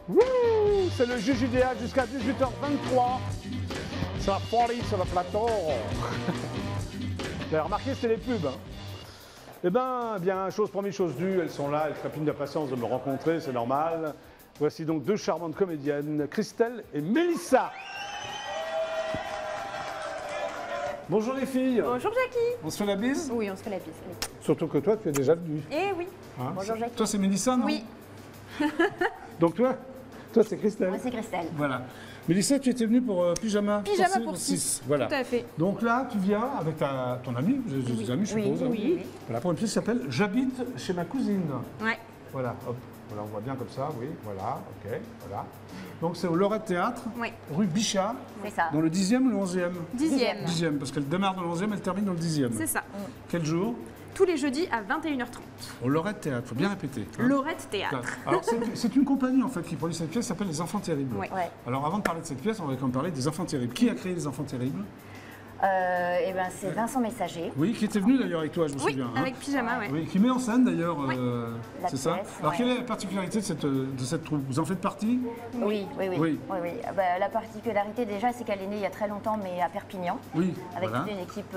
Wouh, c'est le juge idéal jusqu'à 18h23. C'est la folie sur le plateau. Vous avez remarqué, c'était les pubs. Hein. Eh bien, chose promise, chose due, elles sont là, elles trépignent d'impatience de me rencontrer, c'est normal. Voici donc deux charmantes comédiennes, Christelle et Mélissa. Bonjour les filles. Bonjour Jackie. On se fait la bise? Oui, on se fait la bise. Oui. Surtout que toi, tu es déjà venue. Eh oui. Hein? Bonjour Jackie. Toi, c'est Mélissa, non? Oui. Donc toi, c'est Christelle. Moi, c'est Christelle. Voilà. Mélissa, tu étais venue pour Pyjama pour 6. Voilà. Tout à fait. Donc là, tu viens avec ton ami, des amis, je suppose. Oui. Voilà, pour une pièce qui s'appelle J'habite chez ma cousine. Ouais. Voilà, hop. Voilà, on voit bien comme ça, oui. Voilà, ok, voilà. Donc c'est au Lorette Théâtre, Oui. rue Bichat, C'est ça. dans le 10e ou le 11e? 10e. 10e, parce qu'elle démarre dans le 11e, elle termine dans le 10e. C'est ça. Quel jour? Tous les jeudis à 21h30. Au Lorette Théâtre, faut bien répéter. hein. Lorette Théâtre. Alors c'est une compagnie en fait qui produit cette pièce, qui s'appelle Les Enfants Terribles. Ouais. Ouais. Alors avant de parler de cette pièce, on va quand même parler des Enfants Terribles. Qui a créé Les Enfants Terribles? Eh ben, c'est Vincent Messager. Oui, qui était venu d'ailleurs avec toi, je me Oui, souviens. hein. avec Pyjama, ouais. Oui, qui met en scène d'ailleurs, La c'est ça. pièce, Alors ouais. quelle est la particularité de cette troupe? Vous en faites partie? Oui. Oui. Bah, la particularité déjà, c'est qu'elle est née il y a très longtemps, mais à Perpignan, Oui, avec voilà. toute une équipe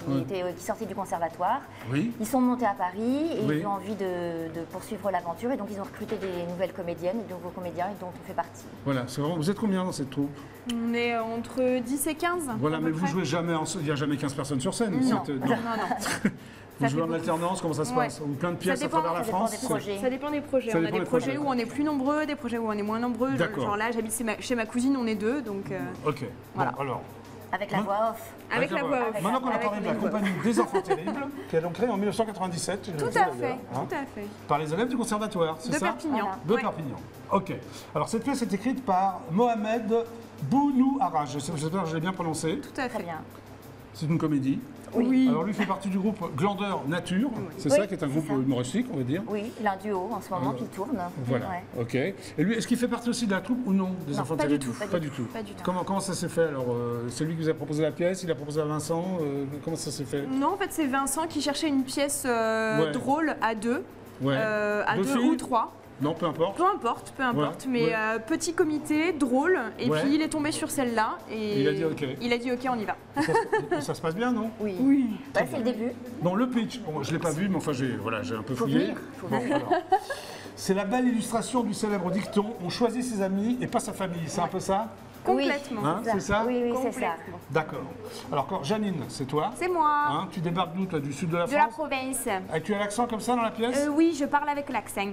Oui. qui sortait du conservatoire. Oui. Ils sont montés à Paris et Oui. ils ont envie de poursuivre l'aventure, et donc ils ont recruté des nouvelles comédiennes, de nouveaux comédiens, et dont on fait partie. Voilà, c'est vraiment. Vous êtes combien dans cette troupe? On est entre 10 et 15. Voilà, à peu mais vous près. jouez jamais, il n'y a jamais 15 personnes sur scène. Non. c'est- Non, non. Vous Ça jouez fait en beaucoup. alternance, comment ça se Ouais. passe? Ou plein de pièces Ça à dépend, travers la ça dépend France? des projets. Ça dépend des projets. Ça On a dépend des des projets projets. où on est plus nombreux, des projets où on est moins nombreux. D'accord. Genre là, j'habite chez ma cousine, on est deux, donc Ok, Voilà. bon, alors. Avec la Hein voix off. avec la voix off. Maintenant qu'on a Avec parlé de la la voix off. compagnie des Enfants Terribles, qu'elle a créée en 1997, tu Tout le disais à d'ailleurs, fait, hein, tout à fait. par les élèves du conservatoire, c'est De ça? Perpignan. Voilà. De Ouais. Perpignan. Ok. Alors cette pièce est écrite par Mohamed Bounouara. J'espère que je l'ai bien prononcé. Tout à Très fait. bien. C'est une comédie. Oui. Alors lui fait partie du groupe Glandeur Nature. C'est Oui, ça qui est un c'est groupe ça. humoristique, on va dire. Oui, il a un duo en ce moment qui tourne. Voilà. Ouais. Ok. Et lui, est-ce qu'il fait partie aussi de la troupe ou non des Non, Enfants pas du Terribles? tout. Pas du tout. Pas du tout. Comment ça s'est fait alors? C'est lui qui vous a proposé la pièce, il a proposé à Vincent. Comment ça s'est fait? Non, en fait, c'est Vincent qui cherchait une pièce Ouais. drôle à deux. Ouais. À Deux deux filles ou trois. Non, peu importe. Peu importe, Ouais, mais ouais. petit comité, drôle, et Ouais. puis il est tombé sur celle-là, et Il a dit OK. il a dit ok, on y va. Ça se passe bien, non? Oui. Oui. Bah, c'est le début. Non, le pitch, bon, je ne l'ai pas vu, mais enfin, j'ai un peu Faut fouillé. venir, faut Bon, venir. alors. C'est la belle illustration du célèbre dicton « On choisit ses amis et pas sa famille ». C'est un peu ça? Complètement. Hein, c'est ça? Oui, c'est ça. Complètement. D'accord. Alors, Janine, c'est toi? C'est moi, Hein, tu débarques d'où, toi, du sud de la de la France? province. Et tu as l'accent comme ça dans la pièce? Oui, je parle avec l'accent.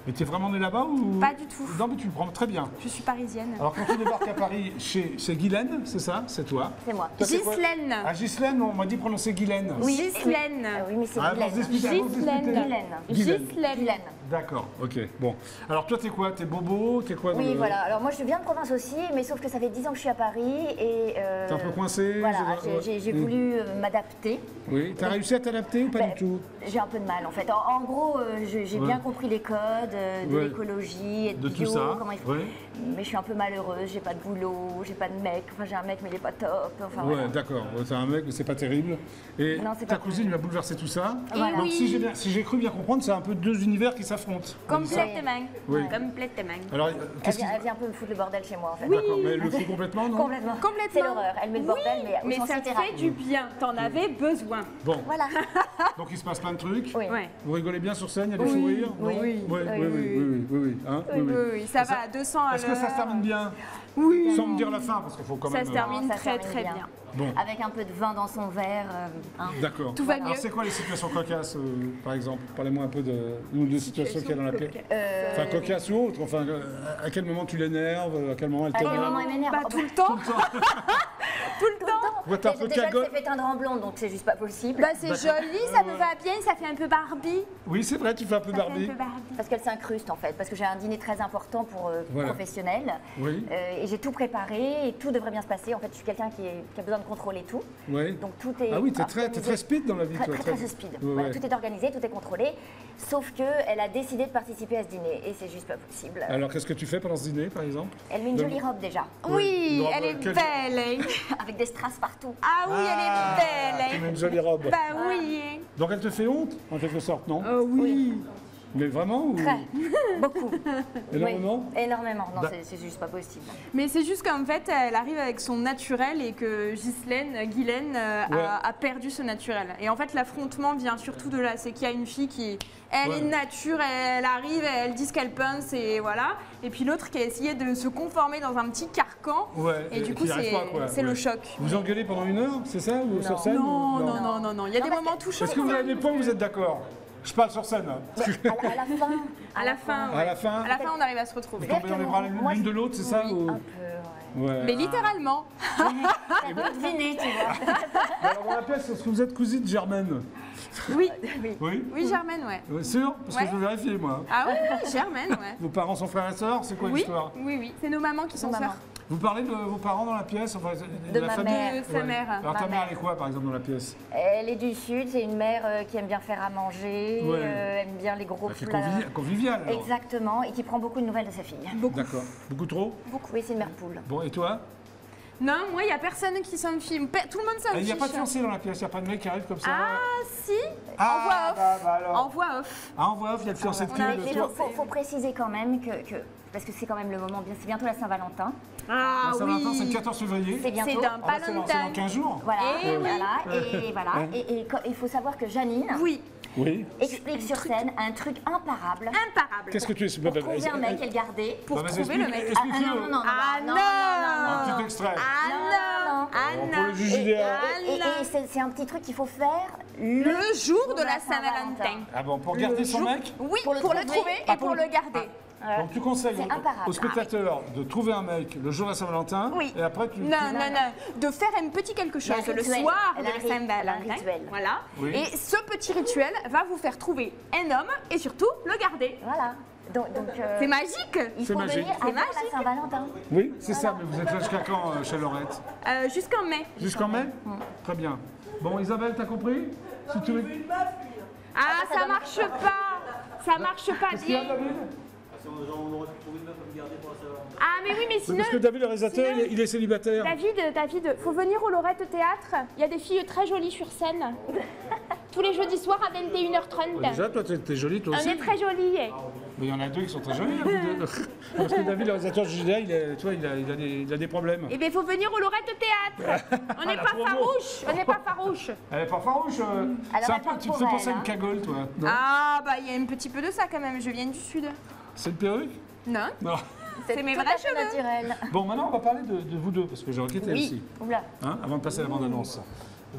Mais tu es vraiment né là-bas ou? Pas du tout. Non, mais tu le prends très bien. Je suis parisienne. Alors, quand tu débarques à Paris, c'est Guylaine, c'est ça? C'est toi? C'est moi. Toi, c'est quoi? Ghislaine. Ah, Ghislaine, on m'a dit prononcer Guylaine. Ghislaine. Oui, mais c'est Ah, avant de Guylaine. discuter, avant de discuter. Ghislaine. Guylaine. Ghislaine. D'accord, ok. Bon. Alors, toi, t'es quoi? T'es bobo? T'es quoi? Oui, voilà. Alors moi, je viens de province aussi, mais sauf que ça fait 10 ans que je suis à Paris et... T'es un peu coincé? Voilà, Ouais. j'ai voulu m'adapter. Oui. T'as réussi à t'adapter ou pas Ben, du tout? J'ai un peu de mal en fait. En gros, j'ai bien compris les codes de Ouais. l'écologie, être De bio, tout ça? comment il faut. Ouais. Mais je suis un peu malheureuse, j'ai pas de boulot, j'ai pas de mec. Enfin, j'ai un mec, mais il est pas top. Enfin, Ouais, voilà. d'accord. Ouais, t'as un mec, mais c'est pas terrible. Et Non, c'est ta pas cousine lui a bouleversé tout ça. Voilà. Donc, oui. si j'ai cru bien comprendre, c'est un peu deux univers qui s'affrontent. On dit ça? Complètement. Oui. Complètement. Alors, qu'est-ce Elle vient un peu me foutre le bordel chez moi en fait. D'accord, mais elle le fait complètement, non? Complètement. Complètement. C'est l'horreur. Elle met le bordel, mais au Mais sens ça te littéral. fait du bien. T'en avais besoin. Bon, Voilà. donc il se passe plein de trucs. Oui. Ouais. Vous rigolez bien sur scène, il y a des Oui, fous rires? oui, non oui, Oui, oui, oui, oui, hein, Oui, oui, ça va à 200 à Est-ce que ça se termine bien? Oui. Sans me dire la fin, parce qu'il faut quand Ça même... se termine Ça très termine très bien. bien. Bon, Avec un peu de vin dans son verre. Hein. d'accord. Tout va Alors mieux. c'est quoi les situations cocasses, par exemple? Parlez-moi un peu de situations qu'il y a dans la pièce. Enfin, cocasse ou autre, enfin, à quel moment tu l'énerves, à quel moment elle À quel t'énerve? moment elle m'énerve? Bah, Oh, tout le temps. Tout le temps. Ouais, t'es un peu Déjà, elle cagole. s'est fait teindre en blonde, donc c'est juste pas possible. Bah, c'est joli, ça me va bien, ça fait un peu Barbie. Oui, c'est vrai, tu fais un peu Ça fait un Barbie. peu Barbie. Parce qu'elle s'incruste en fait, parce que j'ai un dîner très important pour Voilà. professionnels. Oui. Et j'ai tout préparé et tout devrait bien se passer. En fait, je suis quelqu'un qui a besoin de contrôler tout. Oui. Donc tout est. Ah oui, t'es organisé. très speed dans la vie, Très, toi. très, très speed. Ouais, Voilà, ouais. tout est organisé, tout est contrôlé. Sauf qu'elle a décidé de participer à ce dîner et c'est juste pas possible. Alors, qu'est-ce que tu fais pendant ce dîner, par exemple? Elle met une jolie robe déjà, Oui, Une robe, elle est quelle- belle. Hein. avec des strass partout. Ah oui, elle est belle. Tu Hein. mets une jolie robe. Bah oui. Donc, elle te fait honte, en quelque sorte, non? Oui. Mais vraiment ou... Très, beaucoup. Énormément. Oui, énormément. Non, Bah- c'est juste pas possible. Mais c'est juste qu'en fait, elle arrive avec son naturel et que Guylaine a perdu ce naturel. Et en fait, l'affrontement vient surtout de là. C'est qu'il y a une fille qui, elle est nature, elle arrive, elle dit ce qu'elle pense et voilà. Et puis l'autre qui a essayé de se conformer dans un petit carcan. Ouais, Et du coup, qui arrive pas, quoi. c'est le choc. Vous engueulez pendant 1 heure, c'est ça, ou sur scène Non, ou- non, non, non, non. Il y a des moments touchants. Est-ce que vous avez des points où vous êtes d'accord? Je parle sur scène. Hein. À la fin. À la fin, À la fin, À la fin, on arrive à se retrouver. vous tombez dans les bras l'une de l'autre, c'est ça Oui, ou... un peu, ouais. Ouais. Mais littéralement. T'as tout deviné, tu vois. Alors dans la pièce, est-ce que vous êtes cousine de Germaine? Oui, Oui. oui, Germaine, ouais. Ouais, sûr? Parce que Ouais. je veux vérifier, moi. Ah oui, Germaine, ouais. Vos parents sont frères et sœurs? C'est quoi Oui, l'histoire? oui, oui. C'est nos mamans qui sont maman. sœurs. Vous parlez de vos parents dans la pièce, enfin, De la ma famille? mère. De sa mère. Alors ta Ma mère, mère. elle est quoi, par exemple, dans la pièce? Elle est du Sud, c'est une mère qui aime bien faire à manger, Ouais. aime bien les gros Elle fait plats. conviviale, alors. Exactement, et qui prend beaucoup de nouvelles de sa fille. D'accord. Beaucoup trop? Oui, c'est une mère poule. Bon, et toi? Non, moi, il n'y a personne qui s'en fiche. Tout le monde s'en Il fiche. n'y a pas de fiancé dans la pièce, il n'y a pas de mec qui arrive comme ça? Ah, si. Ah, En voix off. bah alors. En voix off. Ah, en voix off, il y a le fiancé de qui? Mais le il soir faut préciser quand même que parce que c'est quand même le moment, c'est bientôt la Saint-Valentin. Ah, La Saint-Valentin, oui. c'est le 14 février. C'est bientôt. C'est d'un Ah bah, c'est dans Valentine. 15 jours. Voilà, Eh oui. voilà. Et il faut savoir que Janine Oui, Oui. explique sur scène un truc imparable. imparable. Qu'est-ce que tu es? Pour trouver un mec et le garder. Pour Bah, vas-y, trouver le explique- mec. explique-le. non, non, non, Ah non, non. Un petit extrait. Ah Non, non. non. Ah Pour le non. juge idéal. Et c'est un petit truc qu'il faut faire Le jour de la Saint-Valentin. Ah bon, pour garder son mec? Oui, Pour le pour le trouver. trouver Ah, et pour le garder. Donc tu conseilles C'est imparable. aux spectateurs de trouver un mec le jour de la Saint-Valentin Oui. et après tu... Non, non, non. De faire un petit quelque chose Un le rituel. soir de Elle a la un ri- elle a un Saint-Valentin. rituel. Voilà. Oui. Et ce petit rituel va vous faire trouver un homme et surtout le garder. Voilà. Donc, C'est magique. il C'est faut magique. venir C'est avant la magique. Saint-Valentin. Oui, c'est ça, mais vous êtes là jusqu'à quand chez Laurette? Jusqu'en mai. Jusqu'en mai? Très bien. Bon, Isabelle, t'as compris? Si tu veux... Ah, ça marche pas. Ça marche pas Qu'est-ce qu'il y a, bien. David? Ah, mais oui, mais sinon. Parce que David, le réalisateur, sinon- il est célibataire. David, faut venir au Lorette Théâtre. Il y a des filles très jolies sur scène. Tous les jeudis soirs à 21h30. Déjà, toi, t'es jolie, toi On aussi. est très jolies. Mais il y en a deux qui sont très jolis, là, vous deux. Parce que David, le réalisateur du JDA, il a des problèmes. Eh bien, il faut venir au Lorette Théâtre. On n'est la pas promo. farouche. On n'est pas farouche. Elle est pas farouche. Alors, C'est un elle peu, parle tu te pour fais elle, penser à une hein. cagole, toi. Non Ah, bah, il y a un petit peu de ça quand même. Je viens du Sud. C'est une perruque? Non, Non. c'est mes tout vrais à fait cheveux. naturel. Bon, maintenant, on va parler de vous deux, parce que j'ai enquêté aussi, Oula. hein, avant de passer à la bande-annonce.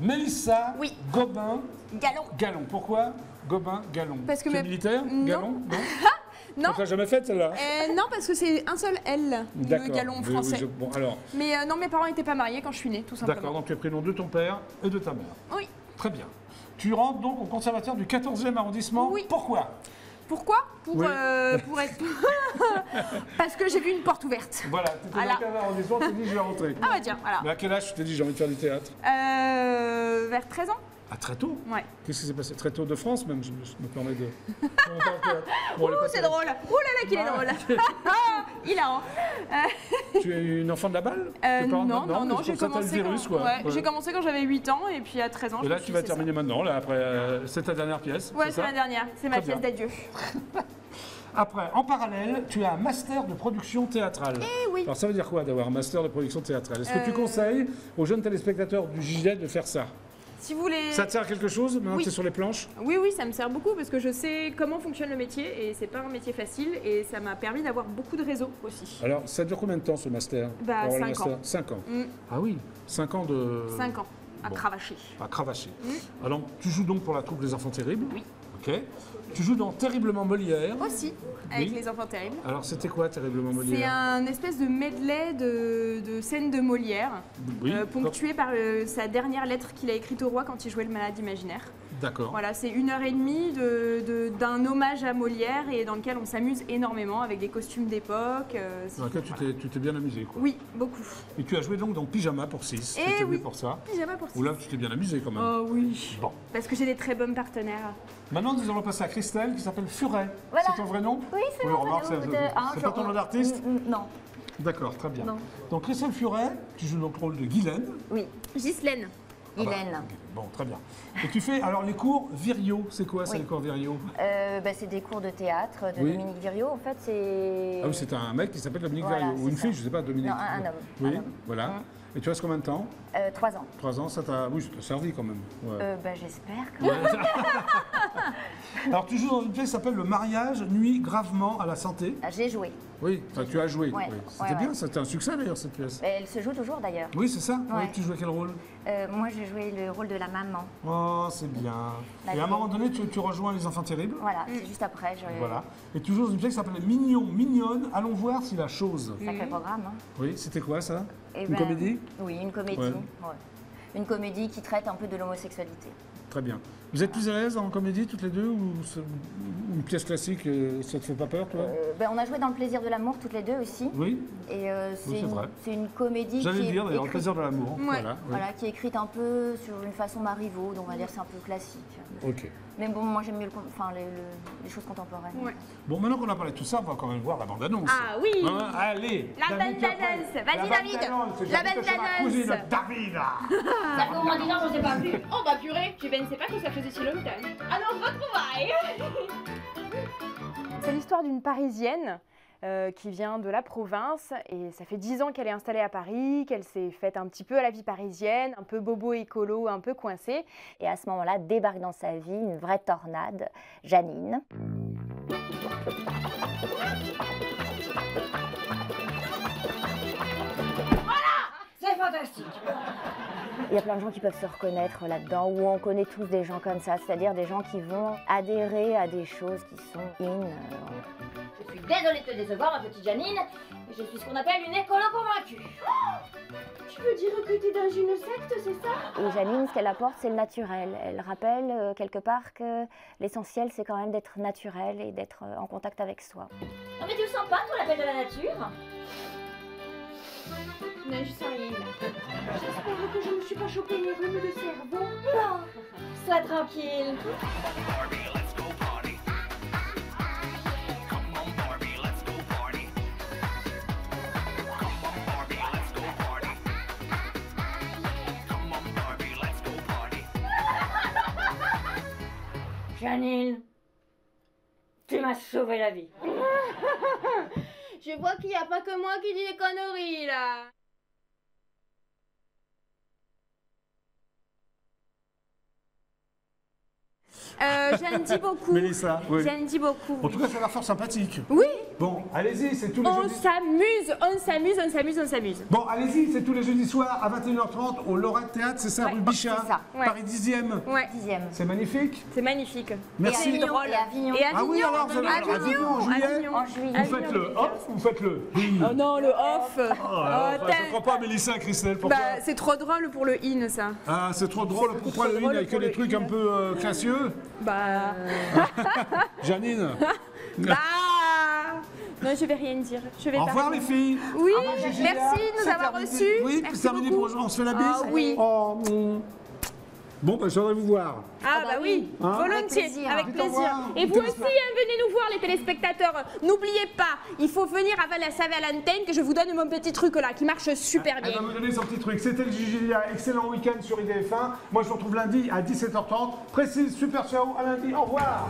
Mélissa Oui. Gobin Galon. Gallon. Pourquoi Gobin Gallon? Parce que tu es mes- militaire? Non. Gallon? Non. Non. Tu l'as jamais faite, celle-là? Non, parce que c'est un seul L, le D'accord. galon Oui, français. oui, bon, alors, Mais non, mes parents n'étaient pas mariés quand je suis née, tout simplement. d'accord, donc tu as pris le nom de ton père et de ta mère. Oui. Très bien. Tu rentres donc au conservatoire du 14e arrondissement. Oui. Pourquoi? Pourquoi pour Oui. être. Parce que j'ai vu une porte ouverte. Voilà, tu étais Voilà. dans le 15e arrondissement, tu t'es dit je vais rentrer. Ah bah tiens, voilà. Mais à quel âge tu t'es dit j'ai envie de faire du théâtre? Vers 13 ans. Ah, très tôt? Ouais. Qu'est-ce qui s'est passé? Très tôt de France, même, je me permets de. Bon, elle est Oh, pas c'est terrible. drôle. Oh là là, qu'il est drôle. Hilarant. Tu es une enfant de la balle? Non, j'ai comme ça, t'as commencé, le virus, quoi. ouais, j'ai commencé quand j'avais 8 ans et puis à 13 ans, Et je là, me tu suis vas dit, c'est terminer maintenant, là, après. C'est ta dernière pièce. ça. Ouais, c'est c'est ça la dernière. C'est ma Très pièce bien. d'adieu. Après, en parallèle, tu as un master de production théâtrale. Eh oui. Alors, ça veut dire quoi d'avoir un master de production théâtrale? Est-ce que tu conseilles aux jeunes téléspectateurs du JDA de faire ça? Si vous voulez. Ça te sert à quelque chose maintenant Oui. que tu es sur les planches? Oui, oui, ça me sert beaucoup parce que je sais comment fonctionne le métier et c'est pas un métier facile et ça m'a permis d'avoir beaucoup de réseaux aussi. Alors, ça dure combien de temps ce master? Bah, Pour avoir le 5 ans. master 5 ans. Mm. Ah oui, 5 ans de. 5 ans à bon. cravacher. À cravacher. Alors, tu joues donc pour la troupe Les Enfants Terribles? Oui. Ok. Tu joues dans Terriblement Molière. Aussi, avec Oui. les enfants terribles. Alors, c'était quoi Terriblement C'est Molière? un espèce de medley de scènes de Molière, Oui. ponctué par sa dernière lettre qu'il a écrite au roi quand il jouait le malade imaginaire. D'accord. Voilà, c'est 1h30 d'un hommage à Molière et dans lequel on s'amuse énormément avec des costumes d'époque. Dans lequel tu t'es bien amusé, quoi. Oui, beaucoup. Et tu as joué donc dans Pyjama pour 6. Eh Tu oui. pour ça. Pyjama pour Ou là, tu t'es bien amusé quand même. Oh oui. Bon. Parce que j'ai des très bons partenaires. Maintenant, nous allons passer à Christelle qui s'appelle Furet. Voilà. C'est ton vrai nom? Oui, c'est mon remarque, prénom. c'est pas ton nom d'artiste? Non. D'accord, très bien. Non. Donc, Christelle Furet, tu joues donc le rôle de Guylaine. Oui. Ghislaine. Guylaine. Bon, très bien. Et tu fais alors les cours Virio, c'est quoi ça Oui. les cours Virio? C'est des cours de théâtre de Oui. Dominique Virio. En fait, c'est. Ah oui, c'est un mec qui s'appelle Dominique Voilà, Verriot, ou c'est une ça. fille, je sais pas, Dominique. Non, un homme. Oui, Un homme. voilà. Et tu restes combien de temps? 3 ans. 3 ans, ça t'a... Oui, ça t'a servi quand même. Ouais. J'espère quand même. Alors tu joues dans une pièce qui s'appelle Le mariage nuit gravement à la santé. Ah, j'ai joué. Oui, enfin tu as joué. Ouais, Oui. ouais, C'était ouais. bien, c'était un succès d'ailleurs cette pièce. Elle se joue toujours d'ailleurs. Oui, c'est ça. Ouais. Oui, tu jouais quel rôle? Moi, j'ai joué le rôle de la maman. Oh, c'est bien. La Et à un vie. moment donné, tu rejoins Les Enfants Terribles. Voilà, c'est juste après. Voilà. Et tu joues dans une pièce qui s'appelle Mignon, Mignonne. Allons voir si la chose. Sacré programme. Hein. Oui, c'était quoi ça? Eh Une ben, comédie? Oui, une comédie. Ouais. Ouais. Une comédie qui traite un peu de l'homosexualité. Très bien. Vous êtes plus à l'aise en comédie toutes les deux ou une pièce classique, ça te fait pas peur toi? On a joué dans Le plaisir de l'amour toutes les deux aussi. Oui, Et c'est vrai. c'est une comédie j'allais qui le dire d'ailleurs, Le écrite, plaisir de l'amour. Ouais. Voilà, oui. voilà, qui est écrite un peu sur une façon Marivaux, donc on va dire que c'est un peu classique. Ok. Mais bon, moi j'aime mieux les choses contemporaines. Ouais. Bon, maintenant qu'on a parlé de tout ça, on va quand même voir la bande-annonce. Ah oui. Hein, allez La David, tu bande-annonce. apprends. Vas-y, La David. bande-annonce, La j'habite chez ma bande-annonce. cousine, David. Ça fait au moins 10 ans que je ne sais pas plus. Oh bah purée, je ne sais pas que ça faisait si longtemps. Alors retrouvailles. C'est l'histoire d'une Parisienne qui vient de la province et ça fait 10 ans qu'elle est installée à Paris, qu'elle s'est faite un petit peu à la vie parisienne, un peu bobo écolo, un peu coincée. Et à ce moment-là, débarque dans sa vie une vraie tornade, Janine. C'est fantastique. Il y a plein de gens qui peuvent se reconnaître là-dedans, ou on connaît tous des gens comme ça, c'est-à-dire des gens qui vont adhérer à des choses qui sont in. Je suis désolée de te décevoir, ma petite Janine. Je suis ce qu'on appelle une écolo convaincue. Tu veux dire que t'es dans une secte, c'est ça? Et Janine, ce qu'elle apporte, c'est le naturel. Elle rappelle quelque part que l'essentiel, c'est quand même d'être naturel et d'être en contact avec soi. Non mais tu le sens pas, toi, l'appel de la nature? Non, je sens rien. J'espère que je ne me suis pas chopé les rhumes de cerveau. Non, sois tranquille. Janine, tu m'as sauvé la vie. Je vois qu'il n'y a pas que moi qui dis des conneries là. J'aime dit beaucoup. Mélissa, oui. J'aime dit beaucoup. En tout cas, ça a l'air fort sympathique. Oui, Bon, allez-y, c'est tous les on jeudis. s'amuse, on s'amuse, on s'amuse, on s'amuse. Bon, allez-y, c'est tous les jeudis soirs à 21h30 au Lorette Théâtre, c'est ça, rue Bichat, c'est ça. Ouais. Paris 10e. Ouais, 10e. C'est magnifique. c'est magnifique. Merci. Et à Avignon. Et à Avignon. Et Avignon, Ah oui, alors, vous avez- Avignon, en juillet. En juillet. Vous faites le hop, vous faites le Oh non, le off. je crois pas, Mélissa, Christelle, pourquoi? Bah, c'est trop drôle pour le in, ça. Ah, c'est trop drôle, pourquoi le in drôle avec pour des le trucs in. un peu classieux? Bah. Janine, Bah. Non, je vais rien dire. Je vais au pas revoir les répondre. filles. Oui, Au revoir, Gégéa. merci de nous C'est avoir terminé. reçus. Oui, Merci c'est terminé beaucoup. pour aujourd'hui. On se fait la bise. Ah oui. Oh, Bon, bah, je viendrai vous voir. Ah bah oui, Hein? volontiers, Avec plaisir. avec Dites au plaisir. revoir. Et vous Dites au aussi, venez nous voir les téléspectateurs. N'oubliez pas, il faut venir avant la Saint-Valentin que je vous donne mon petit truc là qui marche super Elle bien. va me donner son petit truc. C'était le Gégéa. Excellent week-end sur IDF1. Moi, je vous retrouve lundi à 17h30. Précise, super ciao. À lundi. Au revoir.